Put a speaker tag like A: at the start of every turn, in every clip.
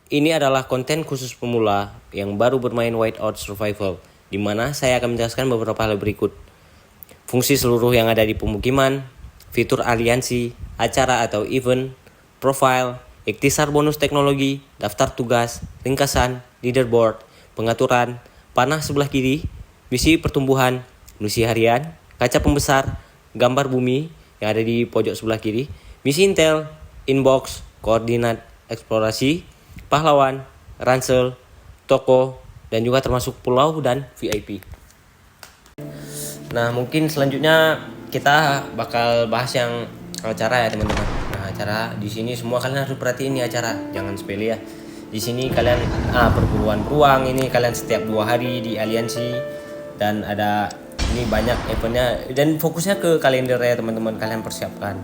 A: Ini adalah konten khusus pemula yang baru bermain Whiteout Survival, di mana saya akan menjelaskan beberapa hal berikut. Fungsi seluruh yang ada di pemukiman, fitur aliansi, acara atau event, profile, ikhtisar bonus teknologi, daftar tugas, ringkasan, leaderboard, pengaturan, panah sebelah kiri, misi pertumbuhan, misi harian, kaca pembesar, gambar bumi yang ada di pojok sebelah kiri, misi intel, inbox, koordinat, eksplorasi, pahlawan, ransel, toko, dan juga termasuk pulau dan VIP. Nah, mungkin selanjutnya kita bakal bahas yang acara ya teman-teman. Nah, acara di sini semua kalian harus perhatiin ini acara, jangan sepele ya. Di sini kalian perburuan beruang ini kalian setiap 2 hari di aliansi, dan ada ini banyak eventnya dan fokusnya ke kalender ya teman-teman, kalian persiapkan.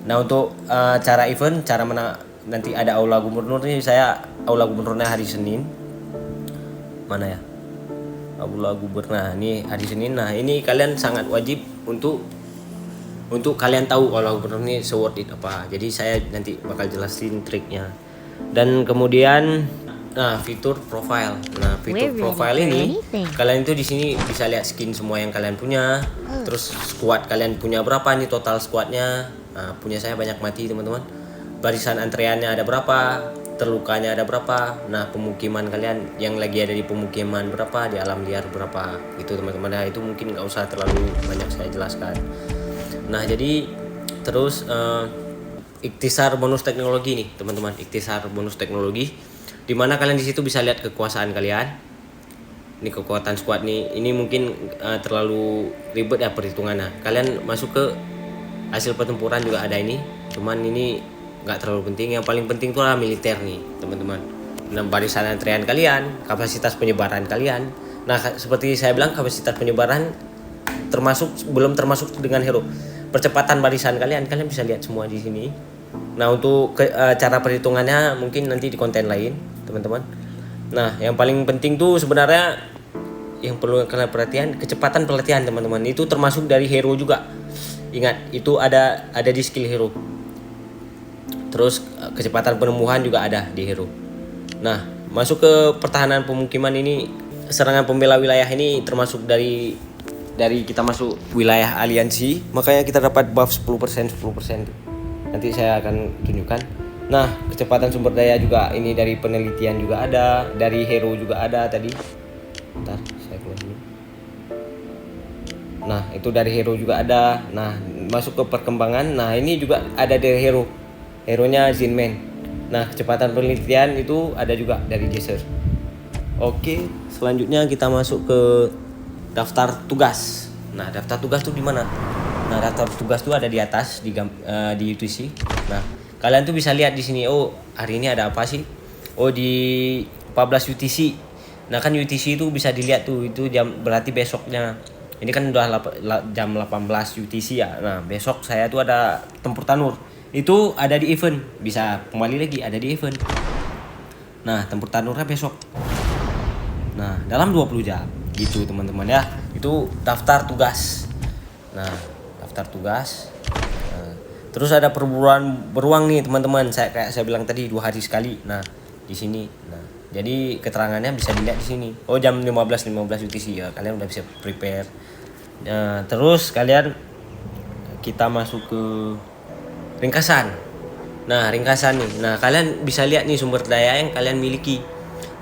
A: Nah, untuk cara event, cara mana nanti ada aula gubernur nih, saya aula gubernurnya hari Senin. Mana ya? Aula gubernur. Nah, ini hari Senin. Nah, ini kalian sangat wajib untuk kalian tahu aula gubernur ini se-worth it apa. Jadi saya nanti bakal jelasin triknya. Dan kemudian fitur profile. Nah, fitur profile ini kalian itu di sini bisa lihat skin semua yang kalian punya. Terus squad kalian punya berapa nih total squadnya. Nah, punya saya banyak mati teman-teman. Barisan antreannya ada berapa, terlukanya ada berapa, nah pemukiman kalian yang lagi ada di pemukiman berapa, di alam liar berapa, itu teman-teman. Nah, itu mungkin nggak usah terlalu banyak saya jelaskan. Nah, jadi terus ikhtisar bonus teknologi nih teman-teman, ikhtisar bonus teknologi, dimana kalian di situ bisa lihat kekuasaan kalian. Ini kekuatan squad nih, ini mungkin terlalu ribet ya perhitungannya. Kalian masuk ke hasil pertempuran juga ada ini, cuman ini nggak terlalu penting. Yang paling penting itu adalah militer nih teman-teman. Nah, barisan antrean kalian, kapasitas penyebaran kalian. Nah, seperti saya bilang, kapasitas penyebaran belum termasuk dengan hero. Percepatan barisan kalian bisa lihat semua di sini. Nah, untuk cara perhitungannya mungkin nanti di konten lain teman-teman. Nah, yang paling penting tuh sebenarnya yang perlu kalian perhatian, kecepatan pelatihan teman-teman. Itu termasuk dari hero juga. Ingat, itu ada di skill hero. Terus kecepatan penemuan juga ada di hero. Nah, masuk ke pertahanan pemukiman ini, serangan pembela wilayah ini termasuk dari kita masuk wilayah aliansi, makanya kita dapat buff 10%. Nanti saya akan tunjukkan. Nah, kecepatan sumber daya juga ini dari penelitian juga ada, dari hero juga ada tadi. Bentar, saya keluar dulu. Nah, itu dari hero juga ada. Nah, masuk ke perkembangan. Nah, ini juga ada dari hero. Hero-nya Zinman. Nah, kecepatan penelitian itu ada juga dari Jaser. Oke, selanjutnya kita masuk ke daftar tugas. Nah, daftar tugas tuh di mana? Nah, daftar tugas tuh ada di atas di UTC. Nah, kalian tuh bisa lihat di sini. Oh, hari ini ada apa sih? Oh, di 14 UTC. Nah, kan UTC itu bisa dilihat tuh, itu jam berarti besoknya. Ini kan udah jam 18 UTC ya. Nah, besok saya tuh ada tempur tanur. Itu ada di event, bisa kembali lagi ada di event. Nah, tempur tanurnya besok. Nah, dalam 20 jam gitu teman-teman ya. Itu daftar tugas. Nah, daftar tugas. Nah, terus ada perburuan beruang nih teman-teman. Kayak saya bilang tadi 2 hari sekali. Nah, di sini. Nah, jadi keterangannya bisa dilihat di sini. Oh, jam 15 UTC ya. Kalian udah bisa prepare. Nah, terus kita masuk ke ringkasan. Nah, ringkasan nih. Nah, kalian bisa lihat nih sumber daya yang kalian miliki.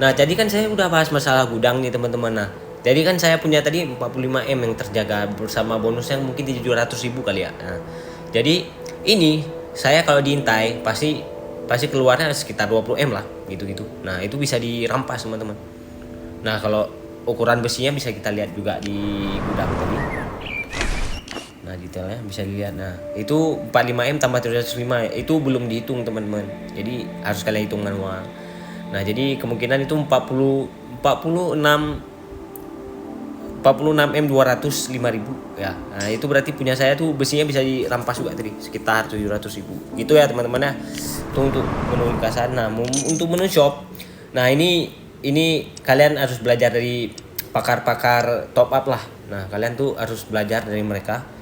A: Nah, jadi kan saya udah bahas masalah gudang nih teman-teman. Nah, jadi kan saya punya tadi 45M yang terjaga bersama bonusnya mungkin 700.000 kali ya. Nah, jadi ini saya kalau diintai pasti keluarnya sekitar 20M lah gitu-gitu. Nah, itu bisa dirampas teman-teman. Nah, kalau ukuran besinya bisa kita lihat juga di gudang tadi. Nah, detailnya bisa dilihat. Nah, itu 45M tambah 305 itu belum dihitung teman-teman. Jadi harus kalian hitung manual. Nah, jadi kemungkinan itu 46M 205.000 ya. Nah, itu berarti punya saya tuh besinya bisa dirampas juga tadi sekitar 700.000. Gitu ya teman-teman ya. Itu untuk menu ringkasan. Nah, untuk menu shop. Nah, ini kalian harus belajar dari pakar-pakar top up lah. Nah, kalian tuh harus belajar dari mereka.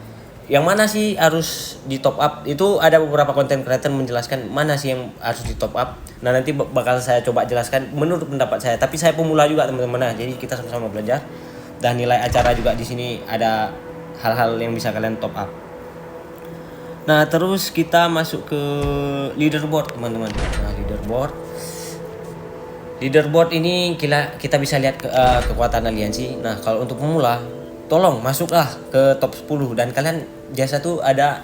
A: yang mana sih harus di top up. Itu ada beberapa konten creator menjelaskan mana sih yang harus di top up. Nah nanti bakal saya coba jelaskan menurut pendapat saya, tapi saya pemula juga teman-teman. Nah jadi kita sama-sama belajar, dan nilai acara juga di sini ada hal-hal yang bisa kalian top up. Nah terus kita masuk ke leaderboard teman-teman. Nah leaderboard ini kita bisa lihat kekuatan aliansi. Nah kalau untuk pemula, tolong masuklah ke top 10, dan kalian biasa tuh ada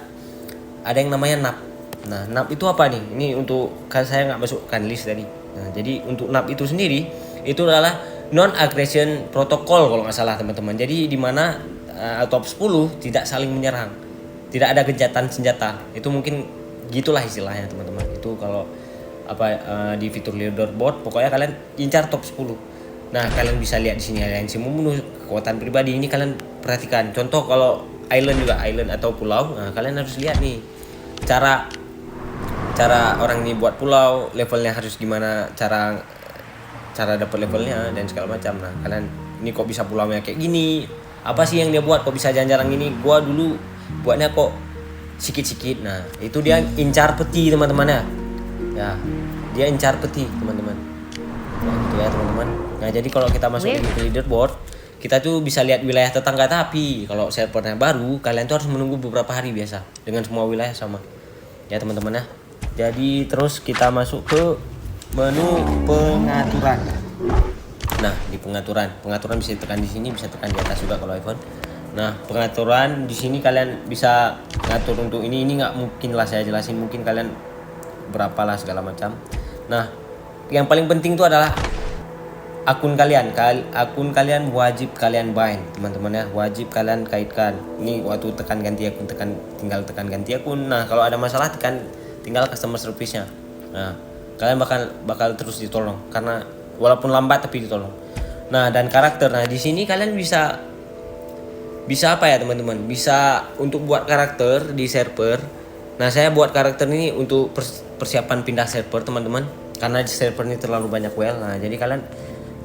A: yang namanya NAP. Nah NAP itu apa nih? Ini untuk saya nggak masukkan list tadi. Nah jadi untuk NAP itu sendiri itu adalah non aggression protocol kalau nggak salah teman-teman. Jadi di mana top 10 tidak saling menyerang, tidak ada gencatan senjata. Itu mungkin gitulah istilahnya teman-teman. Itu kalau di fitur leaderboard, pokoknya kalian incar top 10. Nah kalian bisa lihat di sini aliansi membunuh kekuatan pribadi. Ini kalian perhatikan. Contoh kalau island atau pulau, nah kalian harus lihat nih cara orang ini buat pulau, levelnya harus gimana, cara dapat levelnya dan segala macam. Nah kalian ini kok bisa pulaunya kayak gini, apa sih yang dia buat kok bisa jarang gini, gua dulu buatnya kok sikit-sikit. Nah itu dia incar peti teman-teman ya, dia incar peti teman-teman. Nah gitu ya teman-teman. Nah jadi kalau kita masuk ke leaderboard, kita tuh bisa lihat wilayah tetangga, tapi kalau servernya baru kalian tuh harus menunggu beberapa hari biasa, dengan semua wilayah sama ya teman-teman ya. Jadi terus kita masuk ke menu pengaturan. Nah di pengaturan bisa ditekan di sini, bisa tekan di atas juga kalau iPhone. Nah pengaturan di sini kalian bisa ngatur untuk ini nggak mungkin lah saya jelasin, mungkin kalian berapalah segala macam. Nah yang paling penting itu adalah akun kalian wajib kalian bind teman-teman ya, wajib kalian kaitkan. Ini waktu tekan ganti akun, tinggal tekan ganti akun. Nah kalau ada masalah tinggal customer service-nya. Nah kalian bakal terus ditolong, karena walaupun lambat tapi ditolong. Nah dan karakter, nah di sini kalian bisa apa ya teman-teman, bisa untuk buat karakter di server. Nah saya buat karakter ini untuk persiapan pindah server teman-teman, karena di server ini terlalu banyak whale. Nah jadi kalian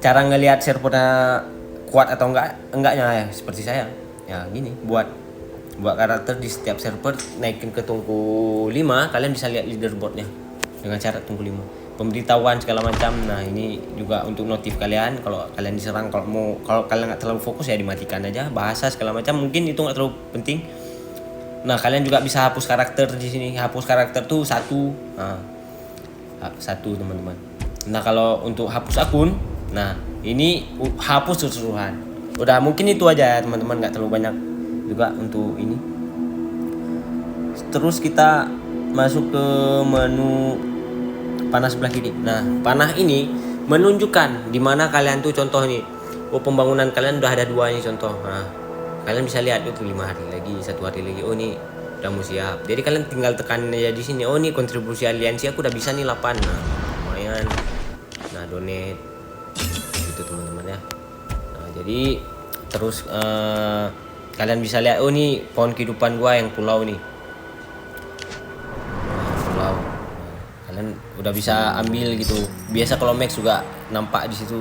A: cara ngelihat servernya kuat atau enggaknya ya seperti saya ya gini, buat karakter di setiap server, naikin ke tungku 5, kalian bisa lihat leaderboardnya dengan cara tungku 5, pemberitahuan segala macam. Nah ini juga untuk notif kalian kalau kalian diserang. Kalau kalian nggak terlalu fokus ya dimatikan aja, bahasa segala macam mungkin itu nggak terlalu penting. Nah kalian juga bisa hapus karakter di sini. Hapus karakter tuh satu teman-teman. Nah kalau untuk hapus akun, nah ini hapus keseluruhan. Udah mungkin itu aja ya teman-teman, nggak terlalu banyak juga untuk ini. Terus kita masuk ke menu panah sebelah kiri. Nah panah ini menunjukkan di mana kalian tuh, contoh nih, pembangunan kalian udah ada 2 nih contoh. Nah kalian bisa lihat itu 5 hari lagi, 1 hari lagi, oh ini udah mau siap. Jadi kalian tinggal tekan aja di sini, oh ini kontribusi aliansi aku udah bisa nih 8. Nah lumayan. Nah donate gitu teman-teman ya. Nah jadi terus kalian bisa lihat, oh ini pohon kehidupan gua yang pulau nih. Nah, pulau. Nah, kalian udah bisa ambil gitu. Biasa kalau max juga nampak di situ.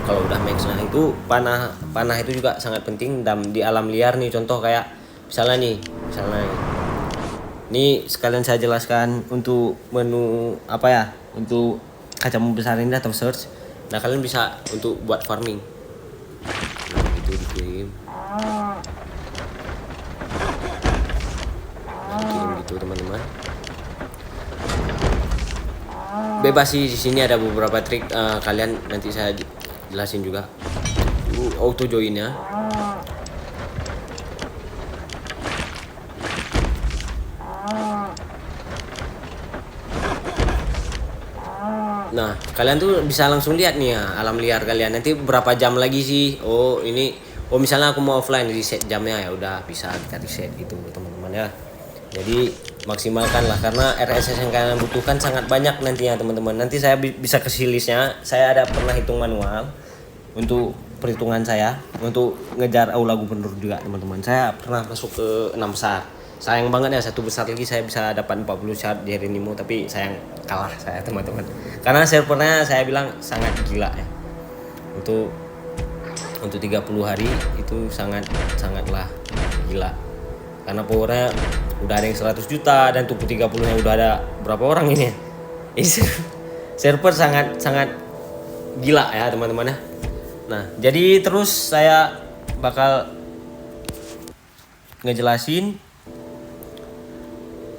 A: Kalau udah max. Nah itu panah itu juga sangat penting di alam liar nih. Contoh kayak misalnya ini sekalian saya jelaskan untuk menu apa ya, untuk kaca membesar ini atau search. Nah kalian bisa untuk buat farming. Nah, itu dikirim gitu teman-teman. Bebas sih, di sini ada beberapa trik, kalian nanti saya jelasin juga. Auto join ya. Nah kalian tuh bisa langsung lihat nih ya alam liar kalian nanti berapa jam lagi sih. Oh ini, misalnya aku mau offline, reset jamnya, ya udah bisa kita reset gitu teman-teman ya. Jadi maksimalkan lah, karena RSS yang kalian butuhkan sangat banyak nantinya teman-teman. Nanti saya bisa kasih listnya. Saya ada pernah hitung manual untuk perhitungan saya untuk ngejar aula gubernur juga teman-teman. Saya pernah masuk ke 6 besar. Sayang banget ya, 1 besar lagi saya bisa dapat 40 shard di Renimo, tapi sayang kalah saya teman-teman. Karena servernya saya bilang sangat gila ya. Untuk 30 hari itu sangatlah gila. karena powernya udah ada yang 100 juta dan tuku 30 nya udah ada berapa orang ini. Ini server sangat gila ya teman-teman ya. Nah, jadi terus saya bakal ngejelasin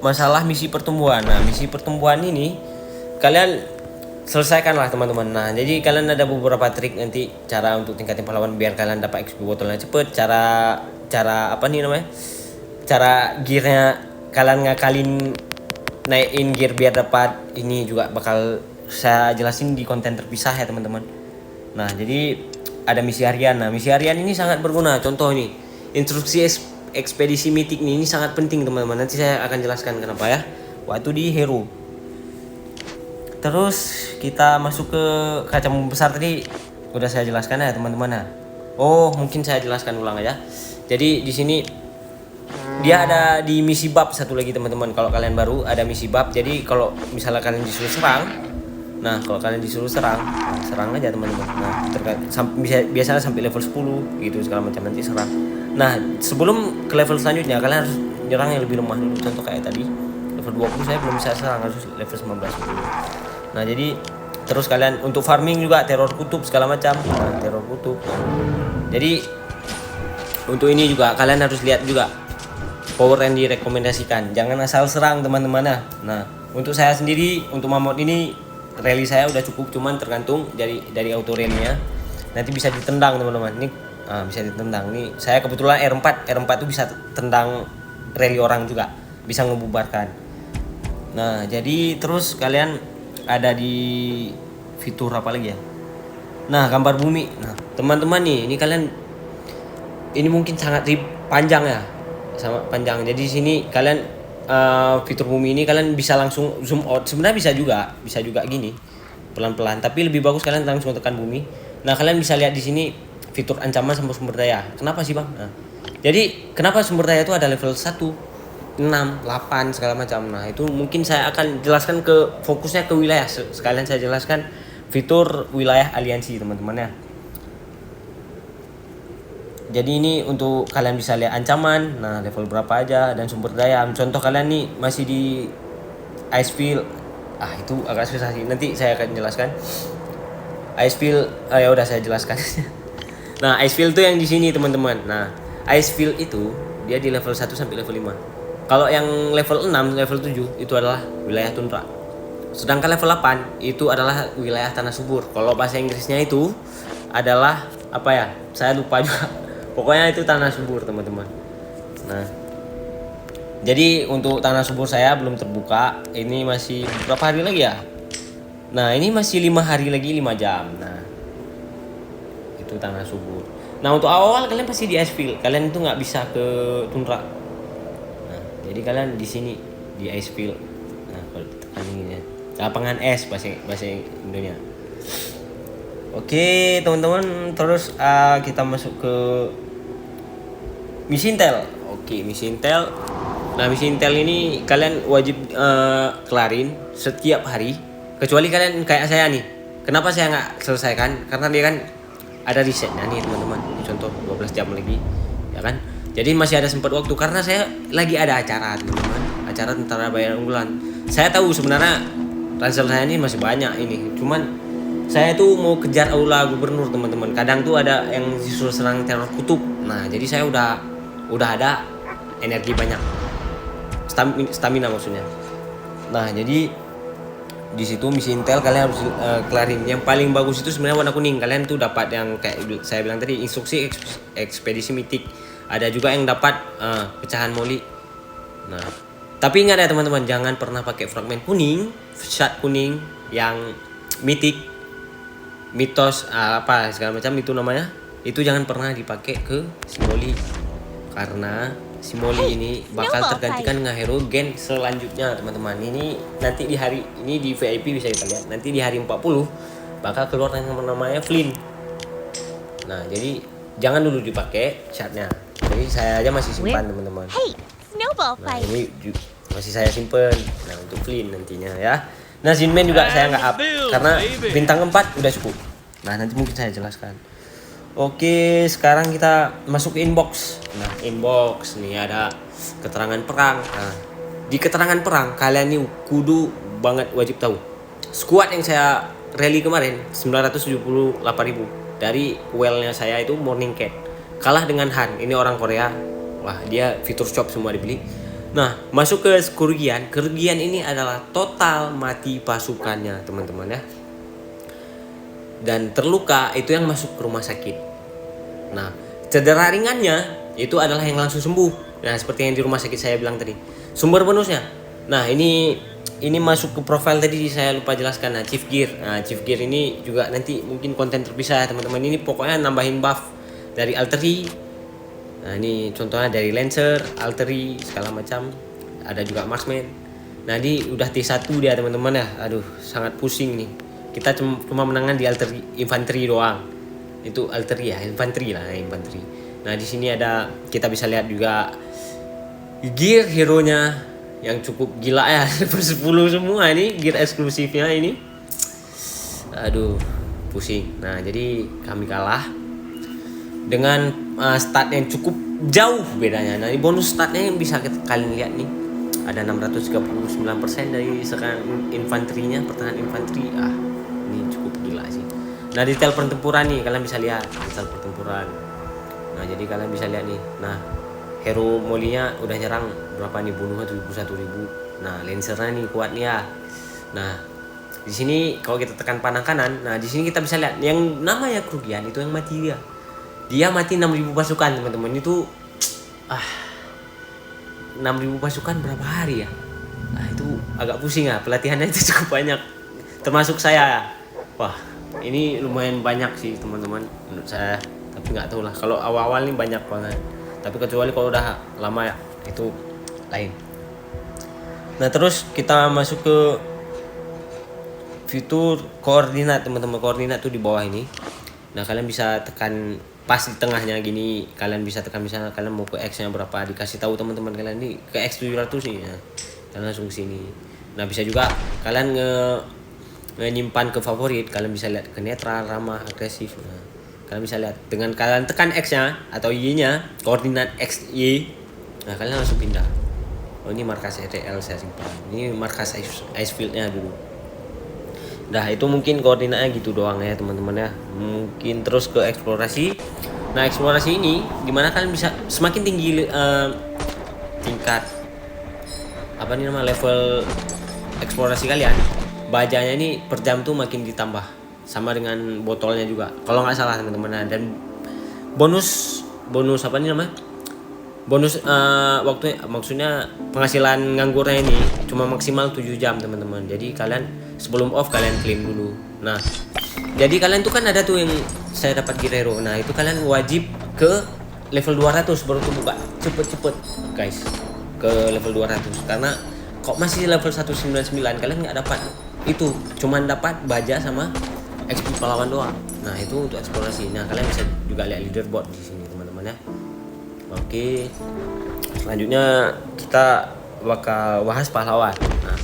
A: masalah misi pertumbuhan. Nah, misi pertumbuhan ini kalian selesaikanlah teman-teman. Nah, jadi kalian ada beberapa trik nanti cara untuk tingkatin pahlawan biar kalian dapat XP botolnya cepet. Cara apa nih namanya? Cara gearnya kalian ngakalin naikin gear biar dapat ini juga bakal saya jelasin di konten terpisah ya teman-teman. Nah, jadi ada misi harian. Nah, misi harian ini sangat berguna. Contoh nih, instruksi ekspedisi mitik ini sangat penting teman-teman. Nanti saya akan jelaskan kenapa ya. Waktu di hero. Terus kita masuk ke kaca membesar tadi udah saya jelaskan ya teman-teman ya. Oh, mungkin saya jelaskan ulang aja. Jadi di sini dia ada di misi bab satu lagi teman-teman. Kalau kalian baru ada misi bab. Jadi kalau misalnya kalian disuruh serang, serang aja teman-teman. Nah, biasanya sampai level 10 gitu segala macam nanti serang. Nah, sebelum ke level selanjutnya kalian harus nyerang yang lebih lemah dulu. Contoh kayak tadi level 20 saya belum bisa serang, harus level 19 dulu. Nah, jadi terus kalian untuk farming juga teror kutub segala macam. Nah, teror kutub. Jadi untuk ini juga kalian harus lihat juga power yang direkomendasikan. Jangan asal serang teman-teman. Nah, untuk saya sendiri untuk mamut ini rally saya udah cukup, cuman tergantung dari auto rally-nya. Nanti bisa ditendang teman-teman. Ini bisa ditendang. Nih saya kebetulan R4 itu bisa tendang rally orang juga, bisa ngebubarkan. Nah, jadi terus kalian ada di fitur apa lagi ya? Nah, gambar bumi. Nah, teman-teman nih, ini kalian ini mungkin sangat panjang ya. Sama panjang. Jadi di sini kalian fitur bumi ini kalian bisa langsung zoom out. Sebenarnya bisa juga gini pelan-pelan, tapi lebih bagus kalian langsung tekan bumi. Nah, kalian bisa lihat di sini fitur ancaman sama sumber daya. Kenapa sih bang? Nah, jadi kenapa sumber daya itu ada level 1, 6, 8 segala macam. Nah, itu mungkin saya akan jelaskan ke fokusnya ke wilayah. Sekalian saya jelaskan fitur wilayah aliansi teman-teman ya. Jadi ini untuk kalian bisa lihat ancaman, nah level berapa aja dan sumber daya. Contoh kalian nih masih di Icefield, itu agak susah sih. Nanti saya akan jelaskan. Icefield, ya udah saya jelaskan. Nah, Icefield itu yang di sini teman-teman. Nah, Icefield itu dia di level 1 sampai level 5. Kalau yang level 6, level 7 itu adalah wilayah tundra. Sedangkan level 8 itu adalah wilayah tanah subur. Kalau bahasa Inggrisnya itu adalah apa ya? Saya lupa juga. Pokoknya itu tanah subur teman-teman. Nah, jadi untuk tanah subur saya belum terbuka. Ini masih berapa hari lagi ya? Nah, ini masih 5 hari lagi 5 jam. Nah, itu tanah subur. Nah, untuk awal kalian pasti di Icefield. Kalian itu nggak bisa ke tundra. Nah, jadi kalian di sini di Icefield. Nah, kalau ditekan ini ya. Lapangan es bahasa Indonesia. Oke, teman-teman, terus kita masuk ke misi intel. Oke, misi intel. Nah, misi intel ini kalian wajib kelarin setiap hari, kecuali kalian kayak saya nih. Kenapa saya nggak selesaikan? Karena dia kan ada risetnya nih teman-teman. Ini contoh 12 jam lagi, ya kan? Jadi masih ada sempat waktu karena saya lagi ada acara teman-teman, acara tentara bayaran unggulan. Saya tahu sebenarnya ransel saya ini masih banyak ini, cuman saya tuh mau kejar aula gubernur teman-teman. Kadang tuh ada yang disuruh serang teror kutub. Nah, jadi saya udah ada energi banyak, stamina maksudnya. Nah, jadi di situ misi intel kalian harus kelarin. Yang paling bagus itu sebenarnya warna kuning. Kalian tuh dapat yang kayak saya bilang tadi, instruksi ekspedisi mitik. Ada juga yang dapat pecahan moli. Nah, tapi ingat ya teman-teman, jangan pernah pakai fragmen kuning, shard kuning yang mitik. Mitos apa segala macam itu namanya, itu jangan pernah dipakai ke Simoli karena Simoli ini bakal tergantikan dengan hero gen selanjutnya teman-teman. Ini nanti di hari ini di VIP bisa kita lihat, nanti di hari 40 bakal keluar yang namanya Flynn. Nah, jadi jangan dulu dipakai shardnya. Jadi saya aja masih simpan teman-teman. Nah, ini masih saya simpan. Nah, untuk Flynn nantinya ya. Nah, Zinman juga saya nggak up karena bintang 4 udah cukup. Nah, nanti mungkin saya jelaskan. Oke, sekarang kita masuk ke inbox. Nah, inbox nih ada keterangan perang. Nah, di keterangan perang kalian nih kudu banget wajib tahu. Squad yang saya rally kemarin 978.000 dari wellnya saya itu Morning Cat. Kalah dengan Han, ini orang Korea. Wah, dia fitur shop semua dibeli. Nah, masuk ke kerugian. Kerugian ini adalah total mati pasukannya, teman-teman ya. Dan terluka itu yang masuk ke rumah sakit. Nah, cedera ringannya itu adalah yang langsung sembuh. Nah, seperti yang di rumah sakit saya bilang tadi. Sumber bonusnya. Nah, ini masuk ke profil tadi saya lupa jelaskan. Nah, Chief Gear. Nah, Chief Gear ini juga nanti mungkin konten terpisah teman-teman. Ini pokoknya nambahin buff dari Altery. Nah, ini contohnya dari Lancer, Altery segala macam. Ada juga Marksman. Nah, ini udah T1 dia teman-teman ya. Aduh, sangat pusing nih. Kita cuma menangan di Altery Infantry doang. Itu Altery ya, infantry. Nah, di sini ada kita bisa lihat juga gear hero-nya yang cukup gila ya. Level 10 semua ini gear eksklusifnya ini. Aduh, pusing. Nah, jadi kami kalah dengan stat yang cukup jauh bedanya. Nah, ini bonus statnya yang bisa kalian lihat nih. Ada 639% dari serangan infanterinya, pertahanan infanteri. Ini cukup gila sih. Nah, detail pertempuran nih kalian bisa lihat detail pertempuran. Nah, jadi kalian bisa lihat nih. Nah, hero Molly-nya udah nyerang berapa nih, bunuhnya 71.000. Nah, Lancer-nya nih kuat nih ya. Nah, di sini kalau kita tekan panah kanan, nah di sini kita bisa lihat yang namanya kerugian itu yang mati dia. Dia mati 6.000 pasukan, teman-teman. Itu 6.000 pasukan berapa hari ya? Nah, itu agak pusing ya. Pelatihannya itu cukup banyak. Termasuk saya. Wah, ini lumayan banyak sih teman-teman menurut saya, tapi nggak tahu lah kalau awal-awal ini banyak banget, tapi kecuali kalau udah lama ya itu lain. Nah, terus kita masuk ke fitur koordinat teman-teman. Koordinat tuh di bawah ini. Nah, kalian bisa tekan pas di tengahnya gini, kalian bisa tekan misalnya kalian mau ke X nya berapa, dikasih tahu teman-teman kalian nih ke X 700 nih ya. Kalian langsung ke sini. Nah, bisa juga kalian menyimpan ke favorit, kalian bisa lihat ke netral, ramah, agresif. Nah, kalian bisa lihat dengan kalian tekan X-nya atau Y-nya, koordinat X Y. Nah, kalian langsung pindah. Oh, ini markas ETL saya simpan. Ini markas ice field-nya dulu. Nah, itu mungkin koordinatnya gitu doang ya, teman-teman ya. Mungkin terus ke eksplorasi. Nah, eksplorasi ini dimana kalian bisa semakin tinggi tingkat apa nih nama level eksplorasi kalian, bajanya ini per jam tuh makin ditambah, sama dengan botolnya juga kalau nggak salah teman-teman. Dan bonus apa nih namanya, bonus waktu maksudnya penghasilan nganggurnya ini cuma maksimal 7 jam teman-teman. Jadi kalian sebelum off kalian claim dulu. Nah, jadi kalian tuh kan ada tuh yang saya dapat Guerrero. Nah, itu kalian wajib ke level 200 baru tuh buka cepet-cepet guys ke level 200, karena kok masih level 199 kalian nggak dapat itu, cuman dapat baja sama XP pahlawan doang. Nah, itu untuk eksplorasi. Nah, kalian bisa juga lihat leaderboard di sini teman-teman ya. Oke, selanjutnya kita bakal bahas pahlawan. Nah,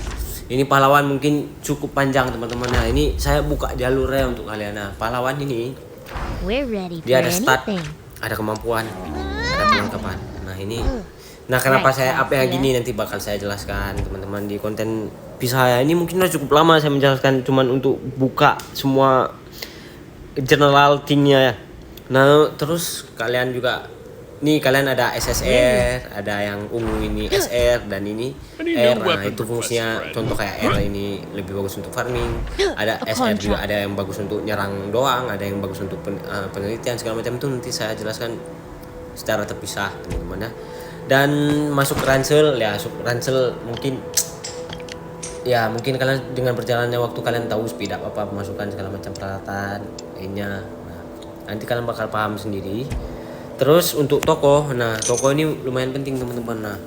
A: ini pahlawan mungkin cukup panjang teman-teman. Nah, ini saya buka jalurnya untuk kalian. Nah, pahlawan ini dia ada stat, ada kemampuan, ada perlengkapan. Nah, ini kenapa saya up yang gini nanti bakal saya jelaskan teman-teman di konten pisah ya. Ini mungkin udah cukup lama saya menjelaskan, cuman untuk buka semua general thing-nya ya. Nah, terus kalian juga nih, kalian ada SSR, ada yang ungu ini SR dan ini R. Nah, itu fungsinya contoh kayak R ini lebih bagus untuk farming. Ada SR juga, ada yang bagus untuk nyerang doang, ada yang bagus untuk penelitian segala macam. Itu nanti saya jelaskan secara terpisah teman-teman ya. Dan masuk ke ransel ya, ransel mungkin kalian dengan berjalannya waktu kalian tahu speed up apa pemasukan segala macam peralatan lainnya. Nah, nanti kalian bakal paham sendiri. Terus untuk toko, nah toko ini lumayan penting teman-teman. Nah,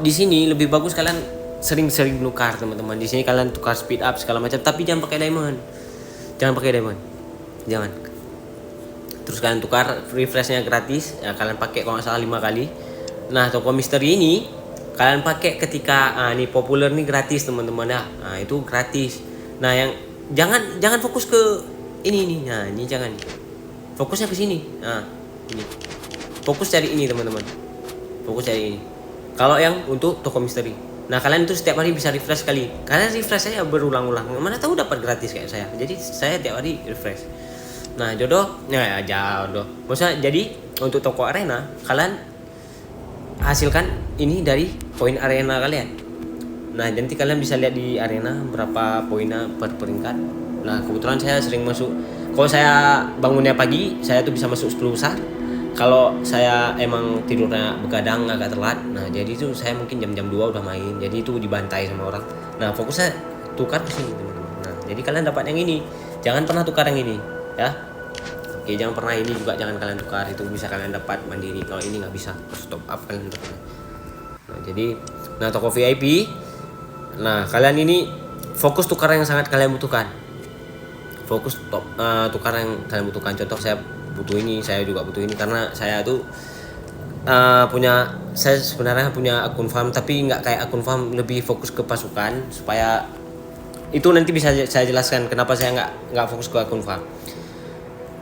A: di sini lebih bagus kalian sering-sering nukar teman-teman. Di sini kalian tukar speed up segala macam, tapi jangan pakai diamond. Jangan. Terus kalian tukar, refreshnya gratis. Ya, kalian pakai kalau nggak salah 5 kali. Nah, toko misteri ini kalian pakai ketika ini populer nih gratis teman-teman ya. Nah, itu gratis. Nah, yang jangan fokus ke ini nih. Nah, ini jangan. fokusnya ke sini. Nah, ini. Fokus cari ini teman-teman. Fokus cari ini. Kalau yang untuk toko misteri. Nah, kalian itu setiap hari bisa refresh sekali. Kalian refresh saya berulang-ulang. Mana tahu dapat gratis kayak saya. Jadi saya tiap hari refresh. Nah, jodoh, ya jodoh. Maksudnya jadi untuk toko arena, kalian hasilkan ini dari poin arena kalian. Nah, nanti kalian bisa lihat di arena berapa poinnya per peringkat. Nah, kebetulan saya sering masuk. Kalau saya bangunnya pagi, saya tuh bisa masuk 10 besar. Kalau saya emang tidurnya begadang agak telat, nah jadi itu saya mungkin jam-jam 2 udah main. Jadi itu dibantai sama orang. Nah, fokusnya tukar ke sini, teman-teman. Nah, jadi kalian dapat yang ini. Jangan pernah tukar yang ini, ya. Oke, jangan pernah ini juga jangan kalian tukar. Itu bisa kalian dapat mandiri. Kalau ini nggak bisa, harus top up kalian dapat. Nah, jadi toko VIP. Nah, kalian ini fokus tukar yang sangat kalian butuhkan. Fokus tukar yang kalian butuhkan. Contoh saya butuh ini, saya juga butuh ini karena saya tuh saya sebenarnya punya akun farm tapi nggak kayak akun farm, lebih fokus ke pasukan supaya itu nanti bisa saya jelaskan kenapa saya nggak fokus ke akun farm.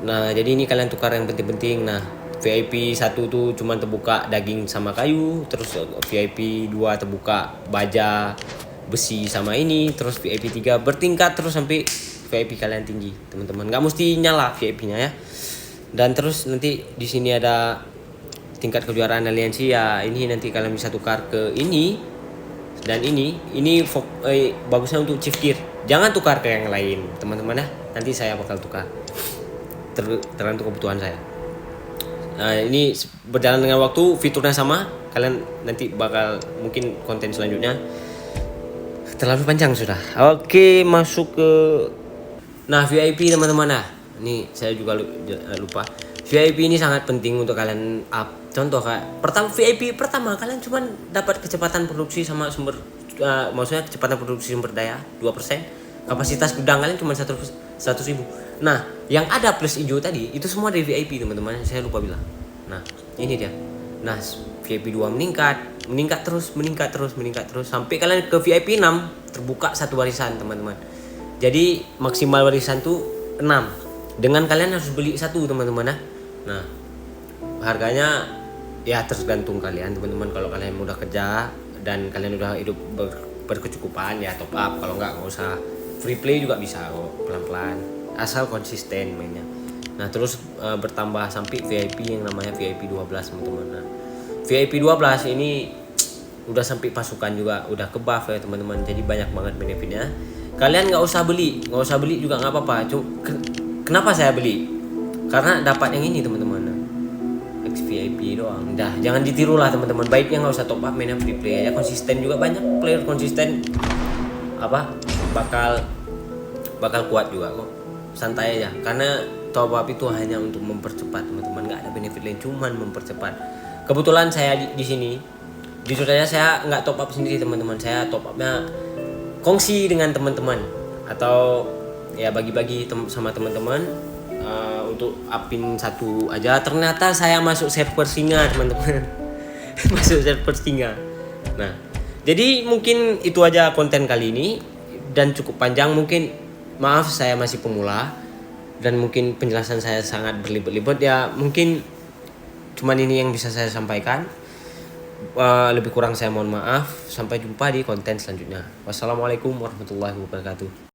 A: Nah, jadi ini kalian tukar yang penting-penting. Nah, VIP 1 tuh cuma terbuka daging sama kayu, terus VIP 2 terbuka baja, besi sama ini, terus VIP 3 bertingkat terus sampai VIP kalian tinggi, teman-teman. Nggak mesti nyala VIP-nya ya. Dan terus nanti di sini ada tingkat kejuaraan aliansi ya. Ini nanti kalian bisa tukar ke ini dan ini bagusnya untuk chief gear. Jangan tukar ke yang lain, teman-teman ya. Nanti saya bakal tukar. Tergantung kebutuhan saya. Nah, ini berjalan dengan waktu, fiturnya sama. Kalian nanti bakal mungkin konten selanjutnya terlalu panjang sudah. Oke, masuk ke VIP teman-teman. Nah, ini saya juga lupa. VIP ini sangat penting untuk kalian up. Contoh kayak VIP pertama kalian cuma dapat kecepatan produksi sama maksudnya kecepatan produksi sumber daya 2%. Kapasitas gudang kalian cuma 100.000. Nah, yang ada plus hijau tadi itu semua dari VIP teman-teman. Saya lupa bilang. Nah, ini dia. Nah, VIP 2 meningkat terus sampai kalian ke VIP 6 terbuka satu warisan teman-teman. Jadi maksimal warisan tuh 6. Dengan kalian harus beli satu teman-teman ya. Nah, harganya ya tergantung kalian teman-teman. Kalau kalian udah kerja dan kalian udah hidup berkecukupan ya top up. Kalau nggak usah, free play juga bisa kok, pelan-pelan asal konsisten mainnya. Nah, terus bertambah sampai VIP yang namanya VIP 12 teman-teman. Nah, VIP 12 ini udah sampai pasukan juga, udah ke buff ya teman-teman. Jadi banyak banget benefitnya. Kalian nggak usah beli juga nggak apa-apa. Kenapa saya beli? Karena dapat yang ini teman-teman. XVIP doang. Dah, jangan ditiru lah teman-teman. Baiknya nggak usah top up, mainnya free play aja. Konsisten juga, banyak player konsisten bakal kuat juga kok. Santai aja. Karena top up itu hanya untuk mempercepat teman-teman. Nggak ada benefit lain, cuman mempercepat. Kebetulan saya di sini, jujur aja saya nggak top up sendiri teman-teman. Saya top upnya kongsi dengan teman-teman atau ya bagi-bagi sama teman-teman untuk upin satu aja. Ternyata saya masuk server singa teman-teman. Masuk server singa. Nah, jadi mungkin itu aja konten kali ini dan cukup panjang. Mungkin maaf saya masih pemula dan mungkin penjelasan saya sangat berlibat-libat ya. Mungkin cuman ini yang bisa saya sampaikan. Lebih kurang saya mohon maaf. Sampai jumpa di konten selanjutnya. Wassalamualaikum warahmatullahi wabarakatuh.